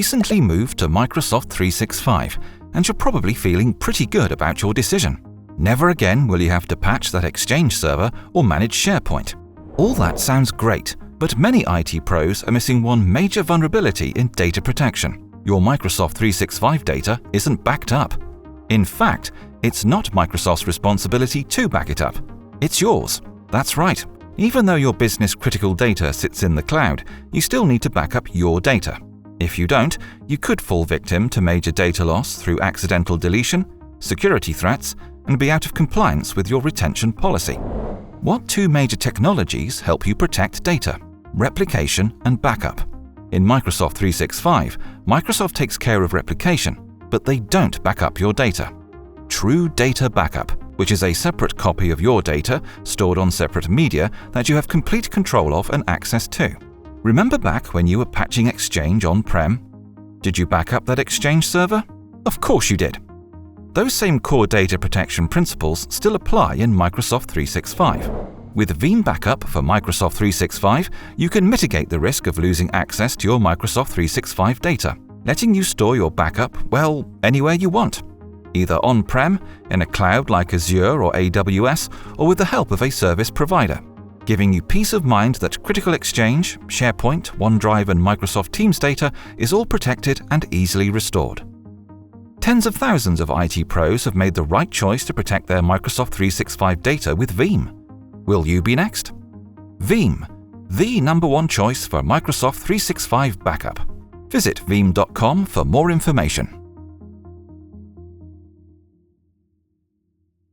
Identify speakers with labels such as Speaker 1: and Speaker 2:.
Speaker 1: recently moved to Microsoft 365, and you're probably feeling pretty good about your decision. Never again will you have to patch that Exchange server or manage SharePoint. All that sounds great, but many IT pros are missing one major vulnerability in data protection. Your Microsoft 365 data isn't backed up. In fact, it's not Microsoft's responsibility to back it up. It's yours. That's right. Even though your business-critical data sits in the cloud, you still need to back up your data. If you don't, you could fall victim to major data loss through accidental deletion, security threats, and be out of compliance with your retention policy. What two major technologies help you protect data? Replication and backup. In Microsoft 365, Microsoft takes care of replication, but they don't back up your data. True Data Backup, which is a separate copy of your data stored on separate media that you have complete control of and access to. Remember back when you were patching Exchange on-prem? Did you back up that Exchange server? Of course you did. Those same core data protection principles still apply in Microsoft 365. With Veeam Backup for Microsoft 365, you can mitigate the risk of losing access to your Microsoft 365 data, letting you store your backup, well, anywhere you want. Either on-prem, in a cloud like Azure or AWS, or with the help of a service provider, giving you peace of mind that critical Exchange, SharePoint, OneDrive and Microsoft Teams data is all protected and easily restored. Tens of thousands of IT pros have made the right choice to protect their Microsoft 365 data with Veeam. Will you be next? Veeam, the #1 choice for Microsoft 365 backup. Visit veeam.com for more information.